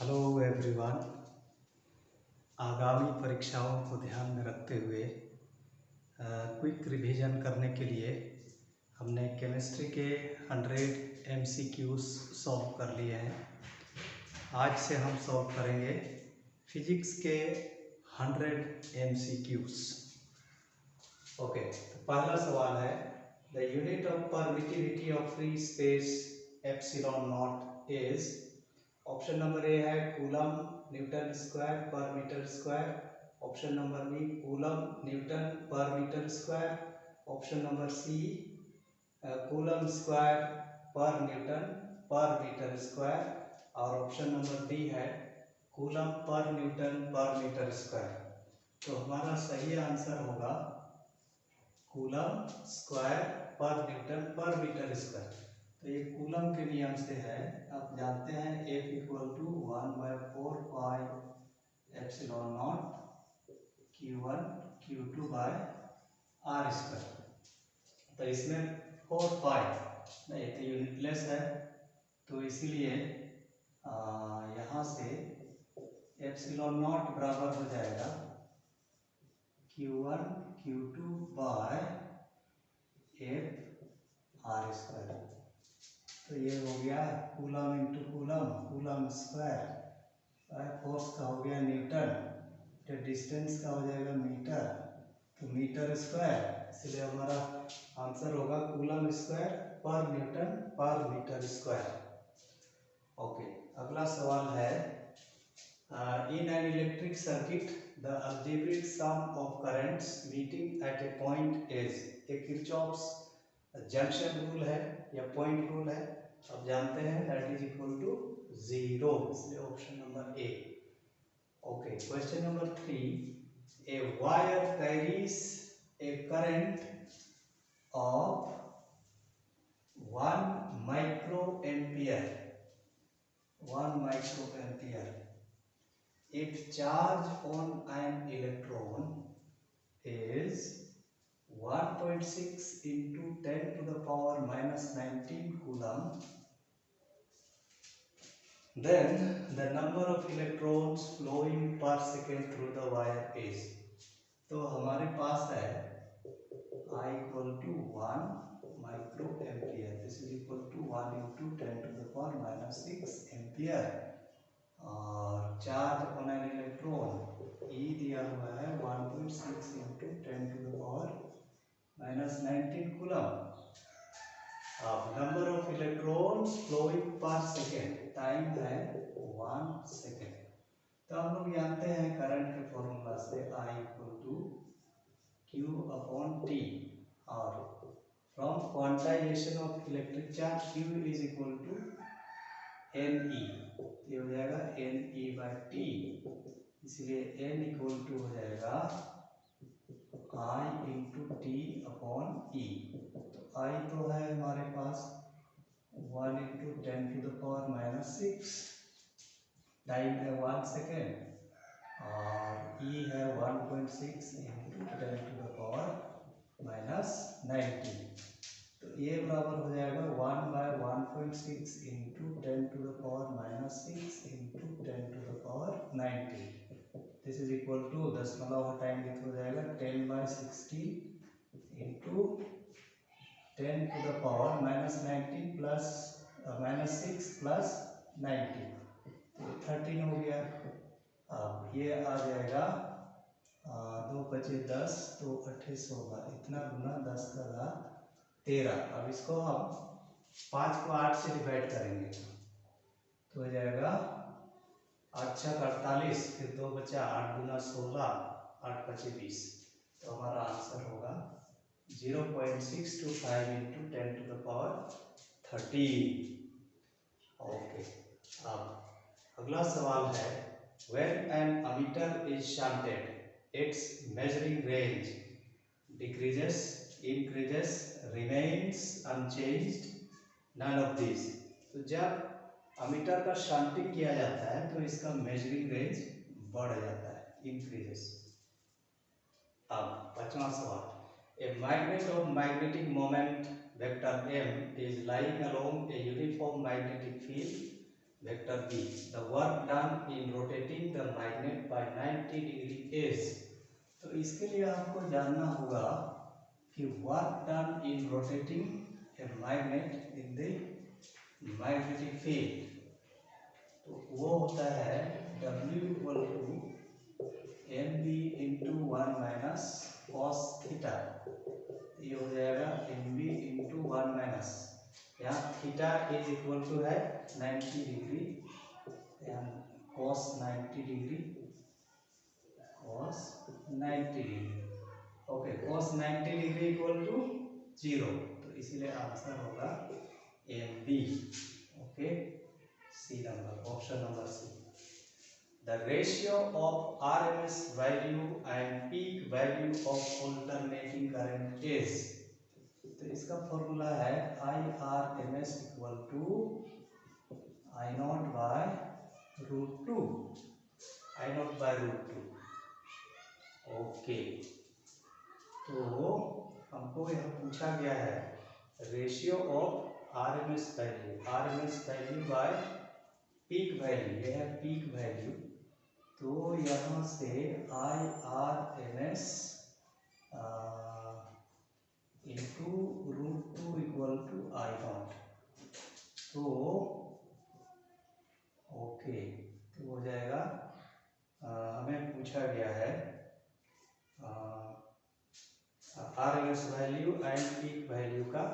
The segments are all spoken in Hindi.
Hello everyone. आगामी परीक्षाओं को ध्यान में रखते हुए क्विक रिवीजन करने के लिए हमने केमिस्ट्री के 100 MCQs सॉल्व कर लिए हैं। आज से हम सॉल्व करेंगे फिजिक्स के 100 MCQs। ओके, तो पहला सवाल है the unit of permittivity of free space epsilon naught is. Option number A है coulomb newton square per metre square. Option number B coulomb newton पर metre square. Option number C coulomb square पर न्यूटन पर मीटर स्क्वायर। और ऑप्शन नंबर डी है कूलम पर न्यूटन पर मीटर स्क्वायर। तो हमारा सही आंसर होगा कूलम स्क्वायर पर न्यूटन पर मीटर स्क्वायर। तो ये कूलम के नियम से है, आप जानते हैं F equal to 1/4 pi epsilon not Q1 Q2 by R square. तो इसमें 4 पाई नहीं तो यूनिटलेस है, तो इसीलिए यहाँ से एप्सिलॉन नॉट बराबर हो जाएगा Q1 Q2 bye F R square. तो ये हो गया coulomb into coulomb, coulomb square. Force का हो गया न्यूटन, तो डिस्टेंस का हो जाएगा मीटर, तो मीटर स्क्वायर। इसलिए हमारा आंसर होगा कूलम स्क्वायर पर न्यूटन पर मीटर स्क्वायर। ओके, अगला सवाल है in an electric circuit the algebraic sum of currents meeting at a point is. एक किरचॉफ्स जंक्शन रूल है या पॉइंट रूल है, अब जानते हैं दैट इज इक्वल टू 0, इसलिए option number A. Okay, question number 3 a wire carries A current of 1 micro ampere, 1 micro ampere if charge on an electron is 1.6 into 10 to the power minus 19 coulomb, then the number of electrons flowing per second through the wire is। तो हमारे पास है I equal to 1 micro ampere, this is equal to 1 into 10 to the power minus 6 ampere। और charge on an electron E दिया हुआ है 1.6 into 10 to the power minus 19 coulomb. अब number of electrons flowing per second, time है 1 सेकेंड। तो हम लोग जानते हैं करंट के फॉर्मूला से I equal to Q upon T, और from quantization of electric charge Q is equal to NE, ये हो जाएगा NE बाई T, इसलिए N इक्वल टू हो जाएगा I into T upon E। तो I तो है हमारे पास 1 into 10 to the power minus 6, time है 1 सेकेंड, और E है 1.6 into 10 to the power minus 19। तो ये बराबर हो जाएगा 1 by 1.6 into 10 to the power minus 6 into 10 to the power 19। This is equal to दशमलव हटाएंगे तो हो जाएगा 10 by 60 into 10 to the power minus 19 plus minus 6 plus 19, तो 13 हो गया। अब ये आ जाएगा 2 बचे 10, तो 28 इतना गुना 10 का घात 13। अब इसको हम 5 को 8 से डिवाइड करेंगे तो हो जाएगा 8 छक 48, फिर 2 बचा 8 गुना 16, 8 बचे 20। तो हमारा आंसर होगा 0.625 into 10 to the power 13। Okay, अब अगला सवाल है when an ammeter is shunted its measuring range decreases, increases, remains unchanged, none of these। तो जब अमीटर का शंटिंग किया जाता है तो इसका मेजरिंग रेंज बढ़ जाता है, इंक्रीजेस। अब पांचवा सवाल a magnet of magnetic moment vector m is lying along a uniform magnetic field vector B the work done in rotating the magnet by 90 degree is. तो इसके लिए आपको जानना होगा कि work done in rotating a magnet in the magnetic field, तो वो होता है W equal to M B into 1 minus cos theta. ये हो जाएगा एम बी इंटू 1 माइनस, यहाँ थीटा इज इक्वल टू है 90 डिग्री, यहाँ cos 90 degree, cos 90 degree. Okay, cos 90 degree equal to 0, तो इसीलिए आंसर होगा M B. Okay, C number, option number C. The ratio of RMS value and peak value of alternating current is, तो इसका फॉर्मूला है IRMS equal to I not by root two, I not by root two. Okay, तो हमको यहाँ पूछा गया है ratio of RMS value by peak value, ये है पीक वैल्यू। तो यहाँ से IRMS into root two equal to I not, तो ओके, तो हो जाएगा हमें पूछा गया है RMS value and peak value का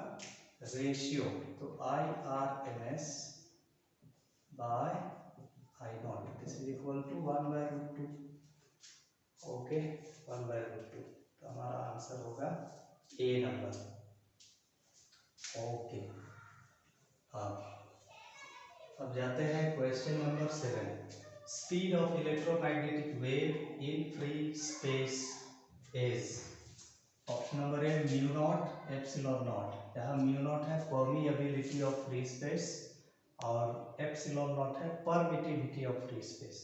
रेशियो, तो IRMS by I not, this is equal to 1 by root two. Okay, 1 by root two, तो हमारा आंसर होगा ए नंबर। ओके, अब जाते हैं question number 7। Speed of electromagnetic wave in free space is. Option number A mu naught epsilon not, यहाँ म्यू नॉट है परमिएबिलिटी ऑफ फ्री स्पेस और एप्सिलॉन नॉट है परमिटिविटी ऑफ फ्री स्पेस।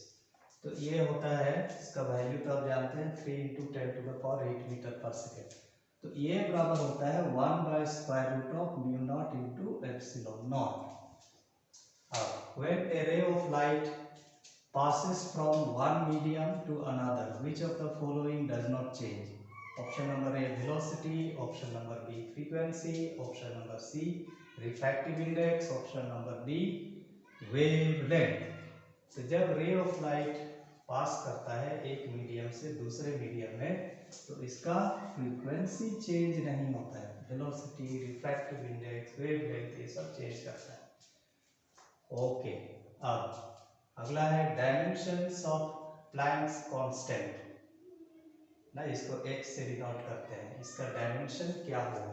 तो ये होता है, इसका वैल्यू तो आप जानते हैं 3 इंटू 10⁸ मीटर पर सेकेंड। तो ये बराबर होता है 1 by square root of mu naught into epsilon naught. अब when a ray of light passes from one medium to another, which of the following does not change? Option number A velocity, option number B frequency, option number C refractive index, option number D wavelength। तो जब रे ऑफ लाइट पास करता है एक मीडियम से दूसरे मीडियम में, तो इसका फ्रीक्वेंसी चेंज नहीं होता है, वेलोसिटी, रिफ्रैक्टिव इंडेक्स, वेवलेंथ ये सब चेंज करता है। ओके, अब अगला है डायमेंशंस ऑफ प्लैंक्स कांस्टेंट ना, इसको x से डिनोट करते हैं, इसका डायमेंशन क्या होगा।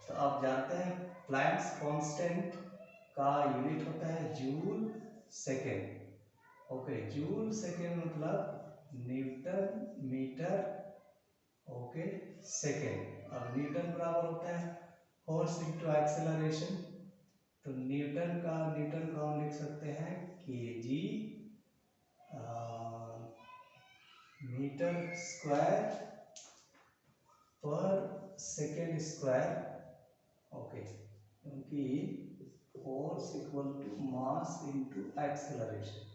तो आप जानते हैं प्लैंक्स कांस्टेंट का यूनिट होता है joule second. Okay, joule second मतलब न्यूटन मीटर ओके सेकेंड। अब न्यूटन बराबर होता है फोर्स इंटू एक्सेलरेशन, तो न्यूटन का हम लिख सकते हैं kg मीटर स्क्वायर पर सेकेंड स्क्वायर। ओके, क्योंकि force equal to mass into acceleration.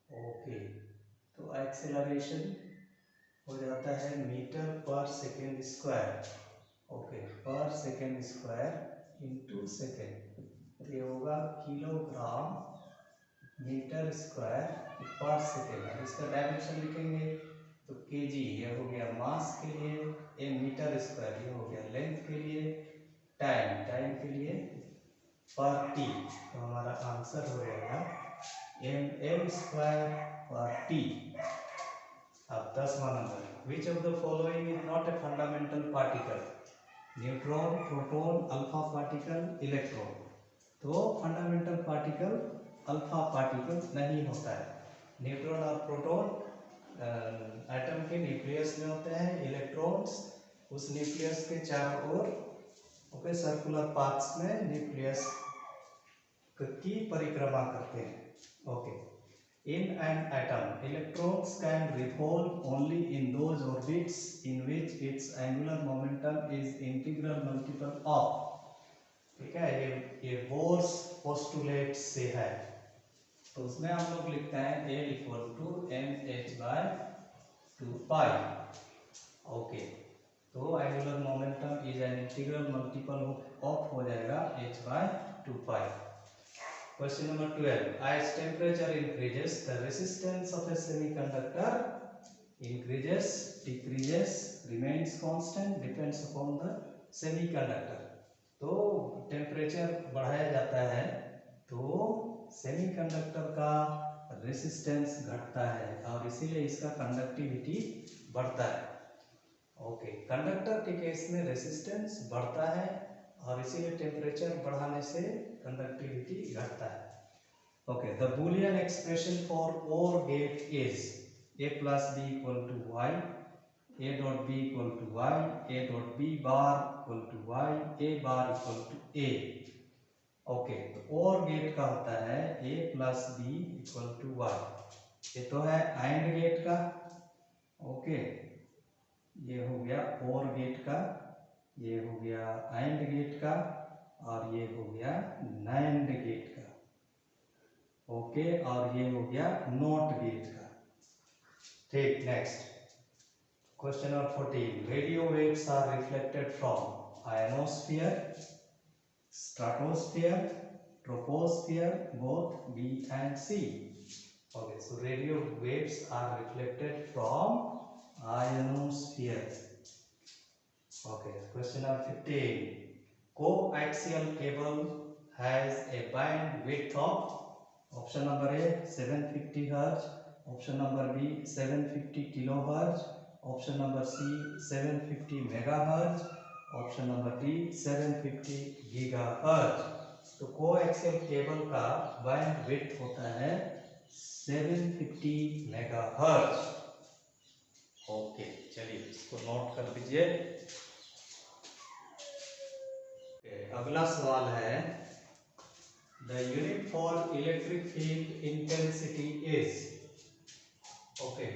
Okay, तो एक्सेलरेशन हो जाता है मीटर पर सेकेंड स्क्वायर। ओके, पर सेकेंड स्क्वायर इंटू सेकेंड, तो ये होगा किलोग्राम मीटर स्क्वायर पर सेकेंड। इसका डायमेंशन लिखेंगे तो केजी, ये हो गया मास के लिए, ए मीटर स्क्वायर ये हो गया लेंथ के लिए, टाइम के लिए पर टी, तो हमारा आंसर हो जाएगा एम स्क्वायर पर टी। अब 10वां number, which of the following is not a fundamental particle? Neutron, proton, alpha particle, electron. तो फंडामेंटल पार्टिकल अल्फा पार्टिकल नहीं होता है। न्यूट्रॉन और प्रोटॉन एटम के न्यूक्लियस में होते हैं, इलेक्ट्रॉन्स उस न्यूक्लियस के चारों ओर ओके सर्कुलर पाथ्स में न्यूक्लियस की परिक्रमा करते हैं। Okay, in an atom electrons can revolve only in those orbits in which its angular momentum is integral multiple of, ठीक है, ये बोर्स पोस्टुलेट से है। तो उसमें हम लोग लिखते हैं L equal to mh/2 pi. Okay, तो angular momentum is an integral multiple of हो जाएगा h/2 pi. Question number 12. As temperature increases, the resistance of a semiconductor increases, decreases, remains constant, depends upon the semiconductor. तो टेम्परेचर बढ़ाया जाता है तो सेमीकंडक्टर का रेसिस्टेंस घटता है और इसीलिए इसका कंडक्टिविटी बढ़ता है। ओके, कंडक्टर के केस में रेसिस्टेंस बढ़ता है और इसीलिए टेम्परेचर बढ़ाने से कंडक्टिविटी घटता है। Okay, the Boolean expression for OR gate is a plus b equal to y, a dot b equal to y, a dot b bar equal to y, a bar equal to a। Okay, तो OR गेट का होता है a plus b equal to y। ये तो है AND गेट का। ओके, ये हो गया OR गेट का, ये हो गया AND गेट का और ये हो गया NAND गेट का। ओके, और ये हो गया NOT गेट का। ठीक, next question number 14। Radio waves are reflected from ionosphere, stratosphere, troposphere, both B and C। Okay, so radio waves are reflected from ionosphere। Okay, question number 15. Coaxial cable has a bandwidth of option number A 750 Hz, option number B 750 kilohertz, option number C 750 megahertz, option number D 750 gigahertz। तो कोएक्सियल केबल का बैंडविड्थ होता है 750 मेगाहर्ट्ज। ओके, चलिए इसको नोट कर दीजिए। अगला सवाल है the unit for electric field intensity is. Okay,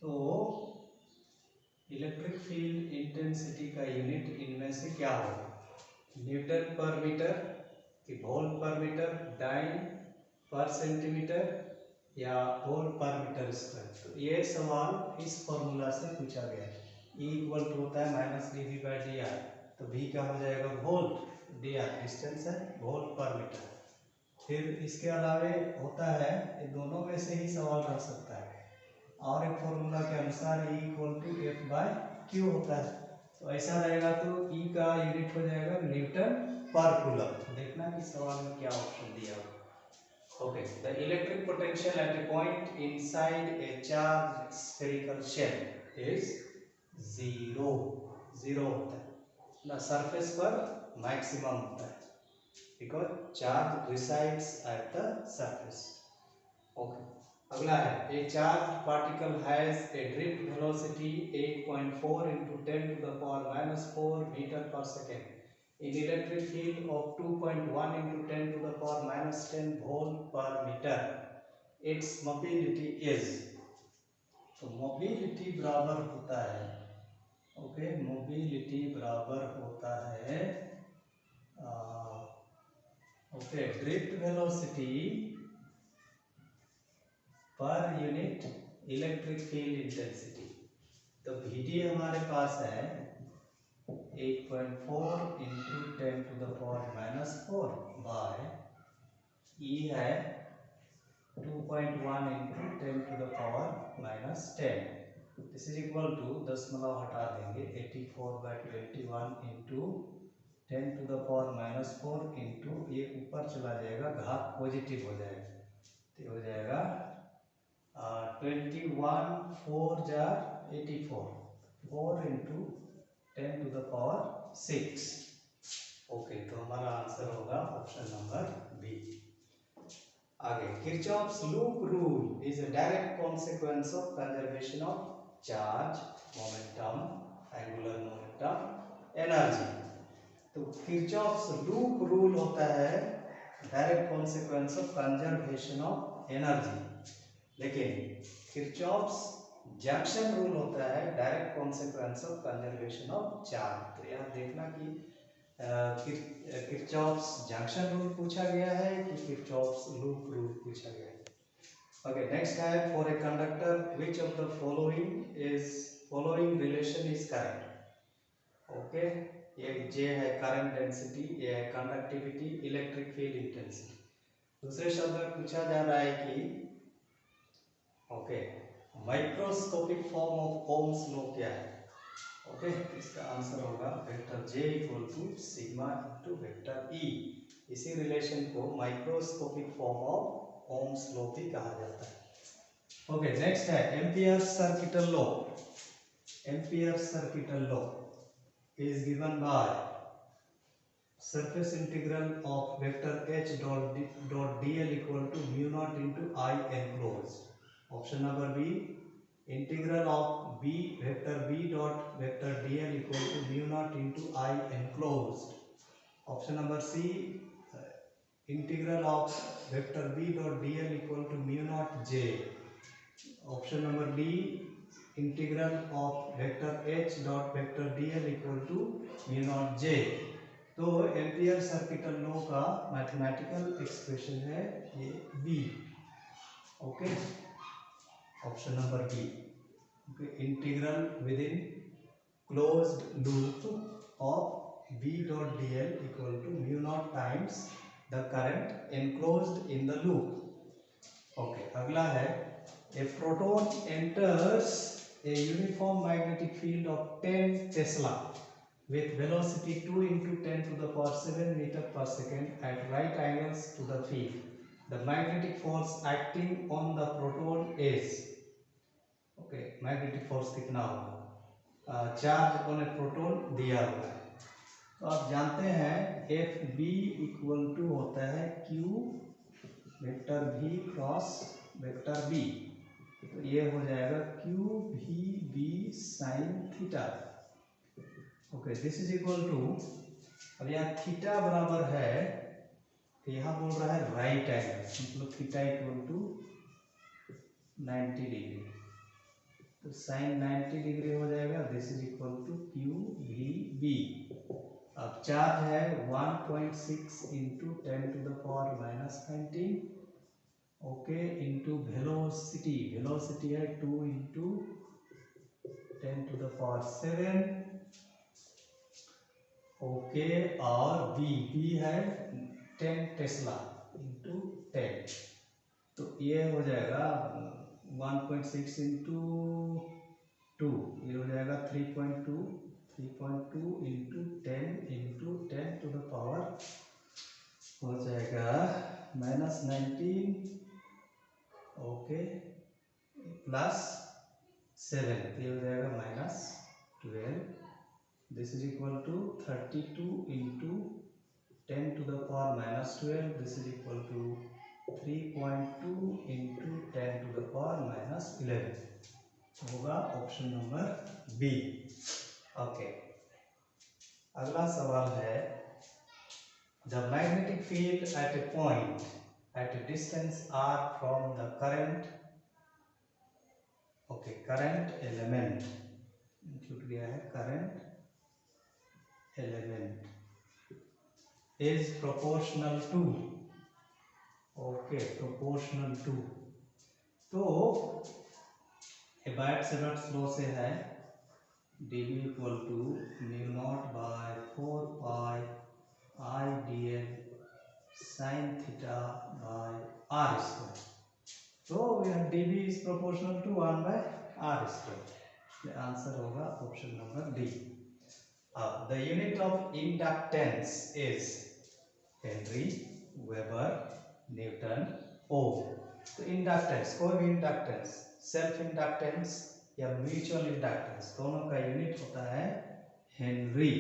तो इलेक्ट्रिक फील्ड इंटेंसिटी का यूनिट इनमें से क्या होगा? न्यूटन पर मीटर कि वोल्ट पर मीटर, डाइन पर सेंटीमीटर या वोल्ट पर मीटर स्क्वायर? तो ये सवाल इस फॉर्मूला से पूछा गया है। E इक्वल टू होता है -dV/dr, तो V का हो जाएगा वोल्ट, dr डिस्टेंस है, वोल्ट पर मीटर। फिर इसके अलावे होता है, ये दोनों में से ही सवाल रख सकता है। और एक फॉर्मूला के अनुसार E इक्वल टू F/Q होता है, तो ऐसा रहेगा तो E का यूनिट हो जाएगा न्यूटन पर कूलम। देखना कि सवाल में क्या ऑप्शन दिया होगा। Okay, the electric potential at a point inside a charged spherical shell is zero होता है ना, सरफेस पर मैक्सिमम होता है because charge resides at the surface। Okay, अगला है a charged particle has a drift velocity 8.4 into 10 to the power -4 meter per second in electric field of 2.1 into 10 to the power -10 volt per meter। its mobility is। तो मोबिलिटी बराबर होता है, ओके, मोबिलिटी बराबर होता है okay, drift velocity per unit electric field intensity. तो VD हमारे पास है 8.4 into 10 to the power -4 by E है 2.1 into 10 to the power -10। This is equal to, दशमलव हटा देंगे, 84/21 into 10 to the power -4 into ये ऊपर चला जाएगा, घात पॉजिटिव हो जाएगा, तो हो जाएगा 21 4 जा 84, 4 into 10 to the power 6। Okay, तो हमारा आंसर होगा ऑप्शन नंबर बी। आगे, Kirchhoff's loop rule is a direct consequence of conservation of charge, momentum, angular momentum, energy. तो किरचॉफ्स लूप रूल होता है direct consequence of conservation of energy, लेकिन किरचॉफ्स जंक्शन रूल होता है direct consequence of conservation of charge. तो यहाँ देखना कि किरचॉफ्स जंक्शन रूल पूछा गया है कि किरचॉफ्स लूप रूल पूछा गया है। ओके, नेक्स्ट है for a conductor which of the following relation is correct. Okay, एक जे है करंट डेंसिटी, ये है कंडक्टिविटी, इलेक्ट्रिक फील्ड इंटेंसिटी। दूसरे शब्द में पूछा जा रहा है कि okay microscopic form of Ohm's law क्या है। ओके, इसका आंसर होगा vector J equal to sigma into vector E. इसी रिलेशन को microscopic form of Ohm's law भी कहा जाता है। ओके, नेक्स्ट है Ampere's circuital law. Ampere's circuital law is given by surface integral of vector h dot dl equal to mu naught into I enclosed. Option number B, integral of b vector b dot vector dl equal to mu naught into I enclosed. Option number C, integral of vector b dot dl equal to mu naught j. Option number D, integral of vector h dot vector dl equal to mu naught j. तो एम्पियर सर्किटल लॉ का मैथमेटिकल एक्सप्रेशन है ये B. Okay, option number B. Okay, integral within closed loop of B dot d l equal to mu naught times the current enclosed in the loop. Okay, अगला है a proton enters a uniform magnetic field of 10 tesla with velocity 2 into 10 to the power 7 meter per second at right angles to the field. The magnetic force acting on the proton is, okay, magnetic force कितना होगा, चार्ज ऑन ए प्रोटॉन दिया हुआ है। तो आप जानते हैं एफ बी इक्वल टू होता है Q vector V cross vector B. तो ये हो जाएगा Q V B sine theta. Okay, this is equal to, अब यहाँ थीटा बराबर है तो यहाँ बोल रहा है राइट एंगल, मतलब थीटा इक्वल टू 90 डिग्री, तो साइन 90 डिग्री हो जाएगा। This is equal to Q V B. अब चार्ज है 1.6 into 10 to the power minus 19, okay, into velocity, velocity है 2 into 10 to the power 7, okay, और बी है 10 टेस्ला इंटू 10, तो ये हो जाएगा 1.6 इंटू 2, ये हो जाएगा 3.2 into 10 into 10 to the power हो जाएगा माइनस 19, ओके, प्लस 7, तो ये हो जाएगा minus 12। This is equal to 32 into 10 to the power minus 12. This is equal to 3.2 into 10 to the power minus 11. होगा ऑप्शन नंबर बी। ओके, अगला सवाल है the magnetic field at a point at a distance r from the current, okay, current element छूट गया है, current element is proportional to, okay, proportional to, तो बायट-सेवर्ट्स लॉ से है dB equal to mu naught by 4 pi I d l sine theta by R square. तो dB is proportional to 1 by R square. Answer होगा option number D. The unit of inductance is Henry, Weber, Newton, Ohm. तो इंडक्टेंस, कोई भी इंडक्टेंस, सेल्फ इंडक्टेंस या म्यूचुअल इंडक्टेंस, दोनों का यूनिट होता है हेनरी।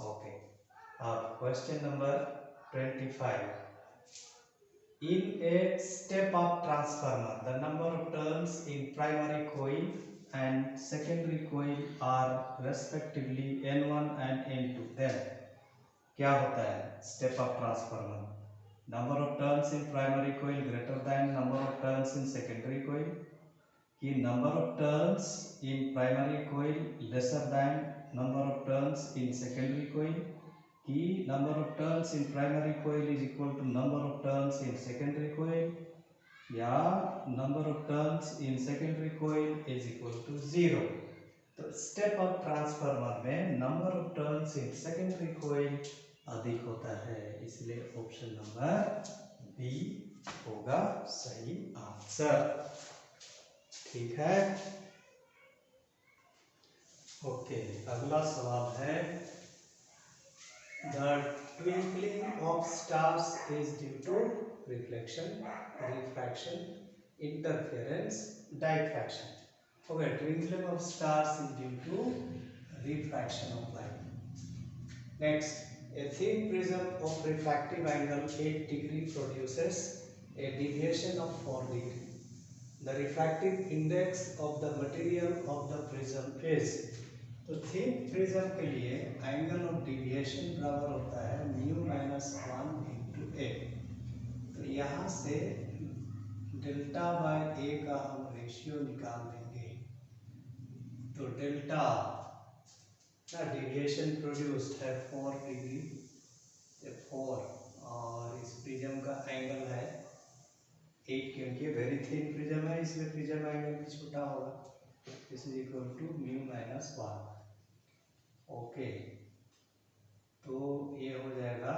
ओके, अब question number 25। In a step-up transformer, the number of turns in primary coil and secondary coil are respectively N1 and N2. Then क्या होता है step up transformer? Number of turns in primary coil greater than number of turns in secondary coil, कि number of turns in primary coil lesser than number of turns in secondary coil, कि number of turns in primary coil is equal to number of turns in secondary coil, या number of turns in secondary coil is equal to 0। तो स्टेप अप ट्रांसफार्मर में number of turns in secondary coil अधिक होता है, इसलिए ऑप्शन नंबर बी होगा सही आंसर। ठीक है, ओके। अगला सवाल है, the twinkling of stars is due to reflection, refraction, interference, diffraction. Okay, twinkling of stars is due to refraction of light. Next, a thin prism of refractive angle 8 degree produces a deviation of 4 degree. The refractive index of the material of the prism is, तो थिन प्रिज्म के लिए एंगल ऑफ डेविएशन बराबर होता है म्यू माइनस 1 इंटू ए। तो यहाँ से डेल्टा बाय ए का हम रेशियो निकाल देंगे। तो डेल्टा ना डेविएशन प्रोड्यूस्ड है 4 डिग्री, 4, और इस प्रिज्म का एंगल है 8, क्योंकि वेरी थिन प्रिज्म है इसलिए प्रिज्म एंगल भी छोटा होगा। This is equal to mu minus 1। Okay, तो ये हो जाएगा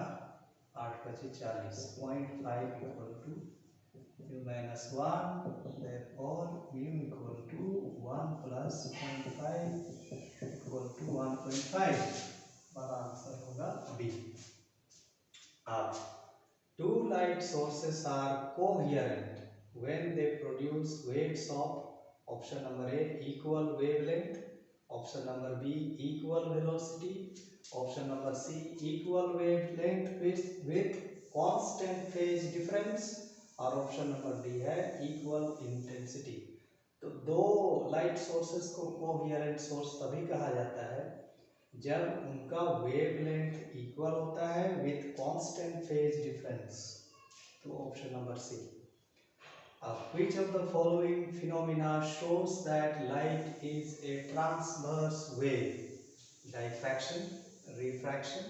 8 × 40, 0.5 equal to mu minus 1, therefore mu equal to 1 plus 0.5 equal to 1.5। हमारा आंसर होगा बी। अब two light sources are coherent when they produce waves of, option number A, equal wavelength, option number B, equal velocity, option number C, equal wavelength with constant phase difference, और ऑप्शन नंबर डी है equal intensity। तो दो लाइट सोर्सेस को कोहेरेंट सोर्स तभी कहा जाता है जब उनका वेवलेंथ इक्वल होता है विथ कांस्टेंट फेज डिफरेंस। तो option number C. Which of the following phenomena shows that light is a transverse wave? Diffraction, refraction,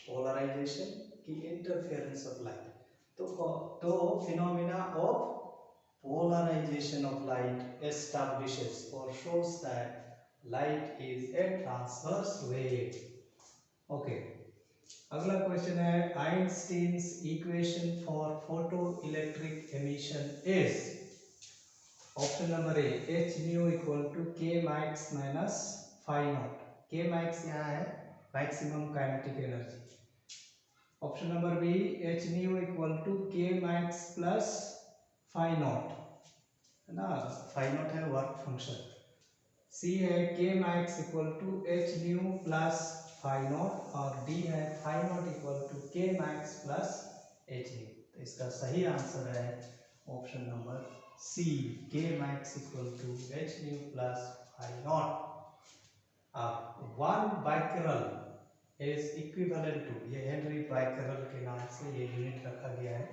polarization की interference of light। तो phenomena of polarization of light establishes or shows that light is a transverse wave। Okay, अगला क्वेश्चन है, Einstein's equation for photoelectric emission is, option number A, H nu equal to K max minus phi not. K max यहाँ है maximum kinetic energy. Option number B, H nu equal to K max plus phi not, है ना, फाई नॉट है वर्क फंक्शन। सी है K max equal to H nu plus phi not, और डी है phi not equal to K max plus H nu. तो इसका सही आंसर है option number C, K max equal to H nu plus phi not. अब one becquerel is equivalent to, ये हेनरी बाइकरल के नाम से ये यूनिट रखा गया है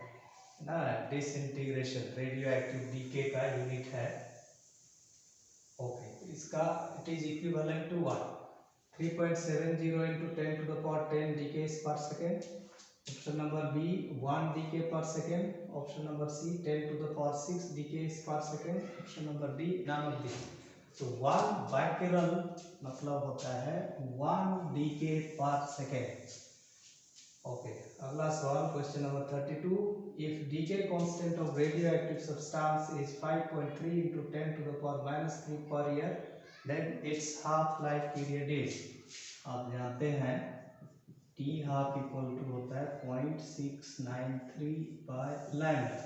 ना, डिसइंटीग्रेशन रेडियो एक्टिव डीके का यूनिट है। ओके, इसका it is equivalent to what, 3.70 into 10 to the power 10 decays per second। Option number B 1 decay per second, option number C 10 to the power 6 decays per second, option number D none of these। तो 1 बाइकरल मतलब होता है 1 decay per second। ओके, अगला सवाल question number 32, if decay constant of radioactive substance is 5.3 into 10 to the power -3 per year, then its half life period is, आप जानते हैं टी हाफ इक्वल टू होता है 0.693 बाय लैम्डा।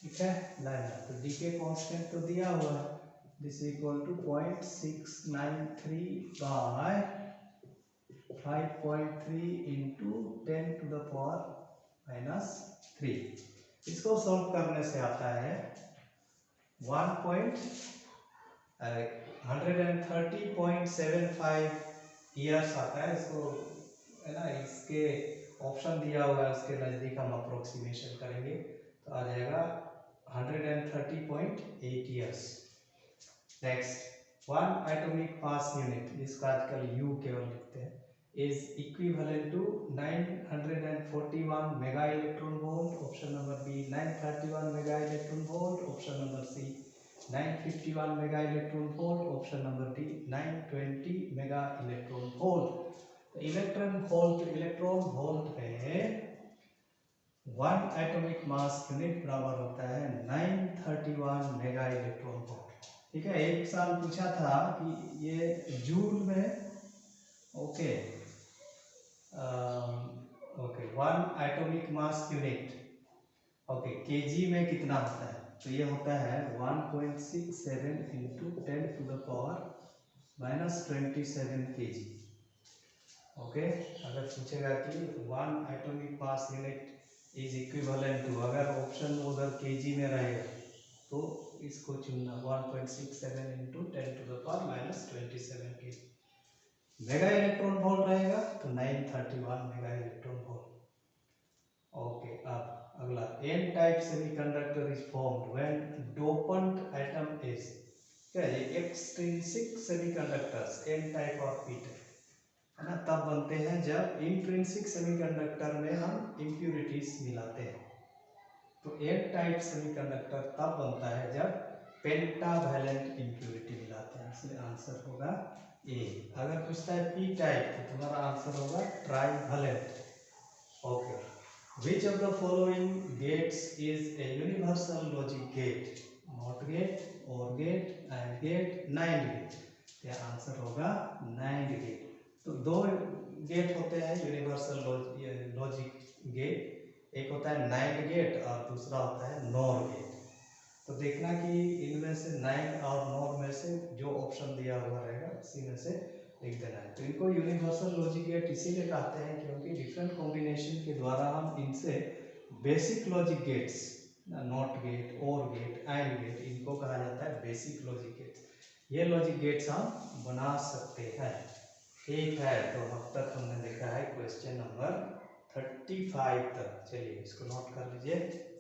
ठीक है, लैम्डा, तो डीके कांस्टेंट तो दिया हुआ है, this equal to 0.693 by 5.3 into 10 to the power -3। इसको सॉल्व करने से आता है 130.75 ईयर्स आता है। इसको है ना, इसके ऑप्शन दिया हुआ है उसके नज़दीक हम अप्रोक्सीमेशन करेंगे तो आ जाएगा 130.8 years. Next, one atomic mass unit, जिसका आजकल यू केवल लिखते हैं, is equivalent to 941 mega electron volt, option number B 931 mega electron volt, option number C 951 mega electron volt, option number D 920 mega electron volt। तो इलेक्ट्रॉन वोल्ट में 1 एटॉमिक मास यूनिट बराबर होता है 931 मेगा इलेक्ट्रॉन वोल्ट। ठीक है, एक साल पूछा था कि ये जूल में okay 1 atomic mass unit okay KG में कितना होता है, तो ये होता है 1.67 into 10 to the power -27 KG. Okay, अगर पूछेगा कि 1 atomic mass unit is equivalent to, अगर ऑप्शन उधर केजी में रहेगा तो इसको चुनना 1.67 into 10 to the power -27 KG. Mega electron volt रहेगा तो 931 मेगा इलेक्ट्रॉन वोल्ट। ओके, अब अगला N type semiconductor is formed when dopant atom is, क्या है एक्सट्रिंसिक सेमीकंडक्टर्स एन टाइप और पी टाइप है ना, तब बनते हैं जब इंट्रिंसिक सेमीकंडक्टर में हम इम्प्यूरिटीज मिलाते हैं। तो एन टाइप सेमीकंडक्टर तब बनता है जब पेंटावैलेंट इम्प्यूरिटी मिलाते हैं, इसलिए आंसर होगा ए। अगर पूछता है पी टाइप तो तुम्हारा आंसर होगा trivalent. Okay, which of the following gates is a universal logic gate, not gate, or gate, and gate, nand gate. तो आंसर होगा नाइंड गेट। तो दो गेट होते हैं यूनिवर्सल लॉजिक गेट, एक होता है नाइंड गेट और दूसरा होता है नॉर गेट। तो देखना कि इनमें से नाइंड और नॉर में से जो ऑप्शन दिया हुआ रहेगा उसी में से लिख देना है। तो इनको यूनिवर्सल लॉजिक गेट इसीलिए कहते हैं क्योंकि डिफरेंट कॉम्बिनेशन के द्वारा हम इनसे basic logic gates, not gate, or gate, and gate, इनको कहा जाता है बेसिक लॉजिक गेट्स। ये लॉजिक गेट्स हम बना सकते हैं। ठीक है, तो अब तक हमने देखा है क्वेश्चन नंबर 35 तक। चलिए इसको नोट कर लीजिए।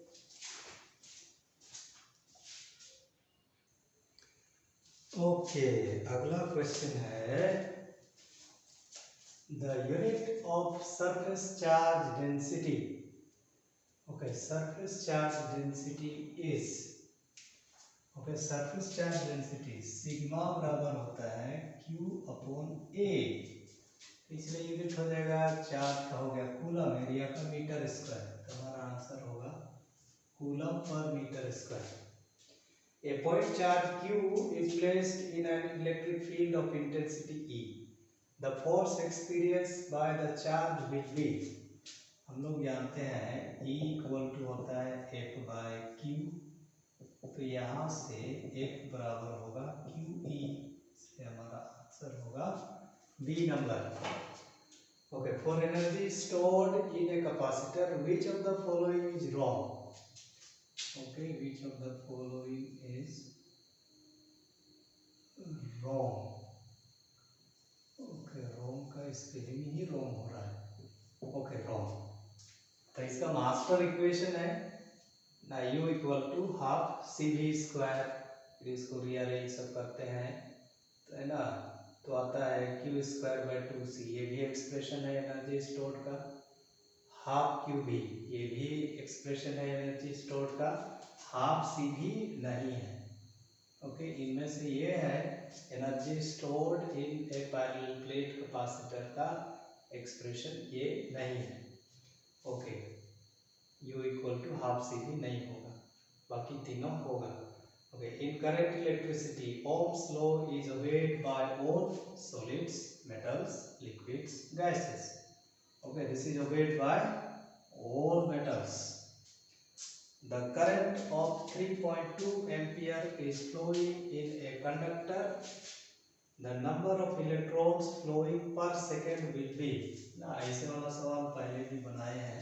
ओके, अगला क्वेश्चन है the unit of surface charge density. Okay, surface charge density is, okay surface charge density sigma बराबर होता है Q अपॉन A, इसलिए यूनिट हो जाएगा चार्ज का, हो गया कूलम, एरिया का मीटर स्क्वायर। तो हमारा आंसर होगा कूलम पर metre square. A point charge Q is placed in an electric field of intensity E. The force experienced by the charge will be, हम लोग जानते हैं E इक्वल टू होता है F बाय Q, तो यहाँ से F बराबर होगा QE, इसलिए हमारा आंसर होगा B number. Okay, for energy stored in a capacitor, which of the following is wrong? Okay, which of the following is wrong? Okay, wrong का स्पेलिंग ही wrong हो रहा है। Okay, wrong। तो इसका मास्टर इक्वेशन है ना U equal to half CV square, फिर इसको रीअरेंज सब करते हैं तो है ना, तो आता है Q स्क्वायर बाय 2C। ये भी एक्सप्रेशन है एनर्जी स्टोर्ड का। हाफ क्यू भी, ये भी एक्सप्रेशन है एनर्जी स्टोर्ड का। हाफ सी भी नहीं है। ओके, इनमें से ये है energy stored in a parallel plate capacitor का एक्सप्रेशन, ये नहीं है। Okay, U equal to half C भी नहीं होगा, बाकी तीनों होगा। Okay, in current electricity Ohm's law is obeyed by all solids, metals, liquids, gases. Okay, this is obeyed by all metals. The current of 3.2 ampere is flowing in a conductor. The number of electrons flowing per second will be, ना ऐसे वाला सवाल पहले भी बनाए हैं।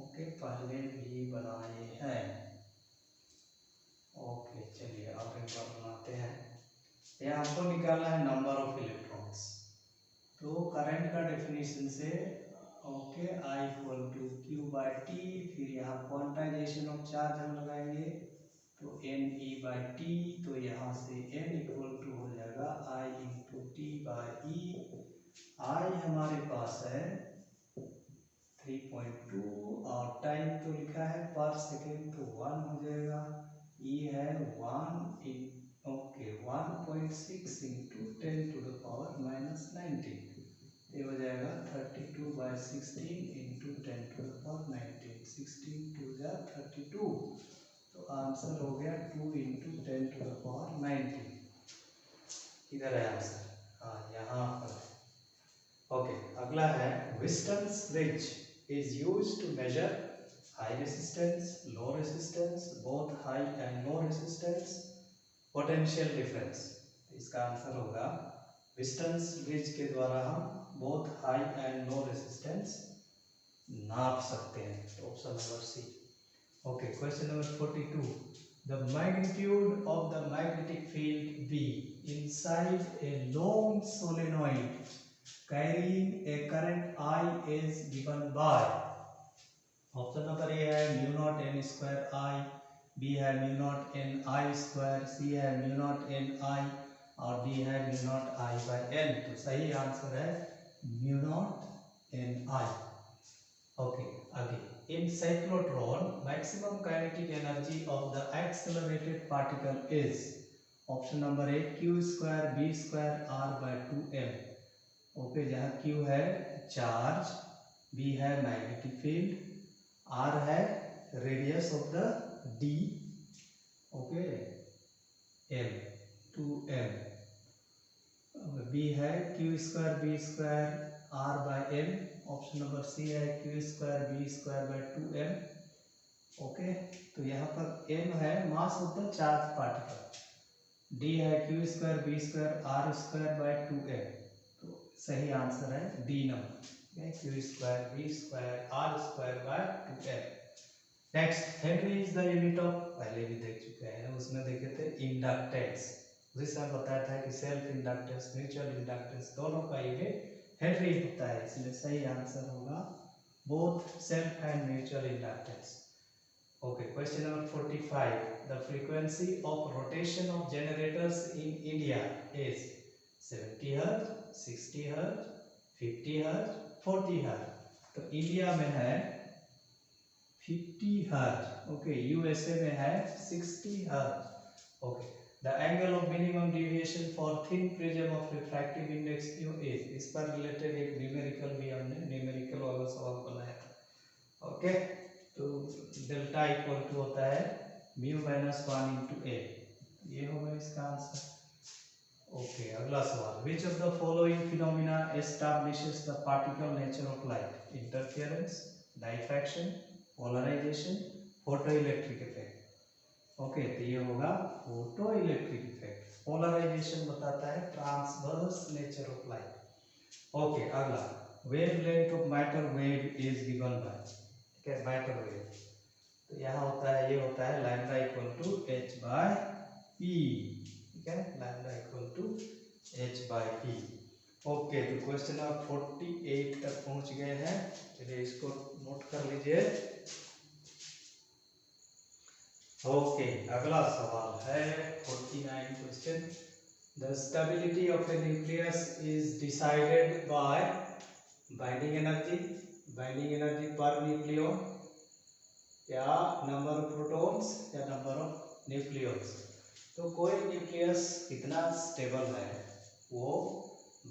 ओके, पहले भी बनाए हैं। ओके, चलिए अब एक बार बनाते हैं। यहाँ हमको निकालना है नंबर ऑफ इलेक्ट्रॉन्स। तो करंट का डेफिनेशन से okay I equal to Q by T, फिर यहाँ क्वांटाइजेशन ऑफ चार्ज हम लगाएंगे तो NE बाई टी, तो यहाँ से N इक्वल टू हो जाएगा I into T by E. आई हमारे पास है 3.2 और टाइम तो लिखा है पर सेकेंड तो 1 हो जाएगा। ई है 1.6 इंटू 10⁻⁻19, ये हो जाएगा 32/16 इंटू 10⁻19, 16 2 जा 32, तो आंसर हो गया 2 इंटू 10⁻19। इधर है आंसर, हाँ यहाँ पर। ओके, अगला है Wheatstone bridge is used to measure high resistance, low resistance, both high and low resistance, potential difference. इसका आंसर होगा विस्टन्स ब्रिज के द्वारा हम both high and low resistance नाप सकते हैं, तो option number C. Okay, question number 42, the magnitude of the magnetic field B inside a long solenoid carrying a current I is given by। Option number A है mu naught N square I, B है mu naught N I square, C है म्यू नॉट एन आई और डी है mu naught I by N. तो सही आंसर है mu naught N I. Okay, आगे, in cyclotron maximum kinetic energy of the accelerated particle is। Option number A q square b square r by 2m। Okay, जहाँ q है चार्ज, b है मैग्नेटिक फील्ड, r है radius of the d, okay, m 2m, b है q square b square r by m। Option number C है q square b square by 2m। Okay, तो यहाँ पर m है mass of the charge particle, d है q square b square r square by 2m। तो सही आंसर है D number, q square b square r square by 2m। Next, henry is the unit of, पहले भी देख चुके हैं, उसमें देखे थे इंडक्टेंस, जिससे हम बताया था कि सेल्फ इंडक्टेंस, म्यूचुअल इंडक्टेंस दोनों का यूनिट हेनरी होता है, इसलिए सही आंसर होगा both self and mutual inductance. Okay, question number 45, the frequency of rotation of generators in India is 70 hertz, 60 hertz, 50 hertz, 40 hertz. तो इंडिया में है 50 हर्ट्ज, ओके, यूएसए में है 60 hertz. Okay, the angle of minimum deviation for thin prism of refractive index Q is. इस पर रिलेटेड एक न्यूमेरिकल भी हमने न्यूमेरिकल वाला सवाल बनाया था। ओके, तो डेल्टा इक्वल टू होता है म्यू माइनस 1 इंटू ए, ये होगा इसका आंसर। ओके, अगला सवाल, which of the following phenomena establishes the particle nature of light? Interference, diffraction, polarisation, photo electric effect. Okay, तो ये होगा फोटो इलेक्ट्रिक इफेक्ट। पोलराइजेशन बताता है transverse nature of light. Okay, अगला, wavelength of matter wave is given by, ठीक है, मैटर वेव, तो यहाँ होता है, ये होता है lambda equal to h by p, ठीक है, lambda equal to h by p। Okay, तो क्वेश्चन नंबर 48 तक पहुंच गए हैं, चलिए इसको नोट कर लीजिए। ओके, अगला सवाल है 49 question, the stability of A nucleus is decided by binding energy per nucleon, या नंबर ऑफ प्रोटॉन्स, या नंबर ऑफ न्यूक्लियस। तो कोई न्यूक्लियस कितना स्टेबल है वो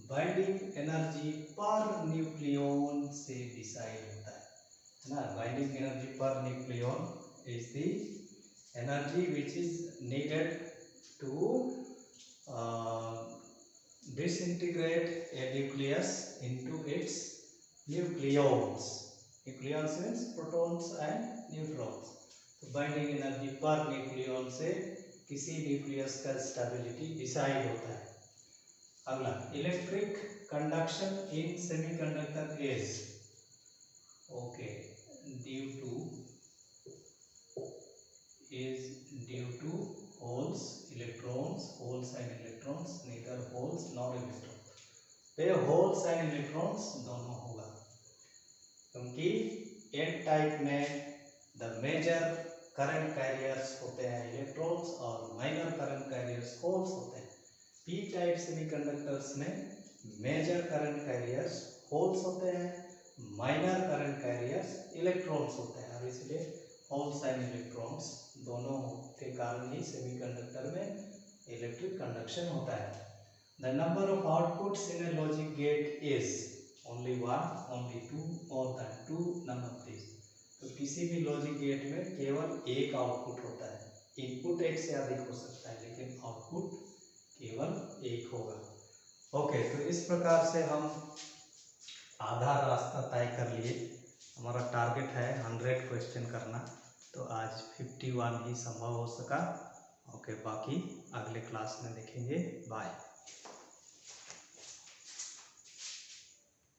बाइंडिंग एनर्जी पर न्यूक्लियन से डिसाइड होता है ना। Binding energy per nucleon is the energy which is needed to disintegrate a nucleus into its nucleons. Nucleons means protons and neutrons. तो बाइंडिंग एनर्जी पर न्यूक्लियन से किसी न्यूक्लियस का स्टेबिलिटी डिसाइड होता है। अगला, electric conduction in semiconductor is, okay, due to holes, electrons, holes and electrons, neither holes nor electrons। तो ये holes and electrons दोनों होगा, क्योंकि n टाइप में द मेजर करंट कैरियर्स होते हैं इलेक्ट्रॉन्स और माइनर करंट कैरियर्स होल्स होते हैं। p टाइप सेमीकंडक्टर्स में मेजर करंट कैरियर्स होल्स होते हैं, माइनर करंट कैरियर्स इलेक्ट्रॉन्स होते हैं, और इसलिए होल्स एंड इलेक्ट्रॉन्स दोनों के कारण ही सेमीकंडक्टर में इलेक्ट्रिक कंडक्शन होता है। The number of outputs in a logic gate is only one, only two, more than two, none of this. तो किसी भी लॉजिक गेट में केवल एक आउटपुट होता है। इनपुट एक से अधिक हो सकता है लेकिन आउटपुट केवल एक होगा। ओके, तो इस प्रकार से हम आधा रास्ता तय कर लिए। हमारा टारगेट है 100 क्वेश्चन करना, तो आज 51 ही संभव हो सका। ओके, बाकी अगले क्लास में देखेंगे। बाय।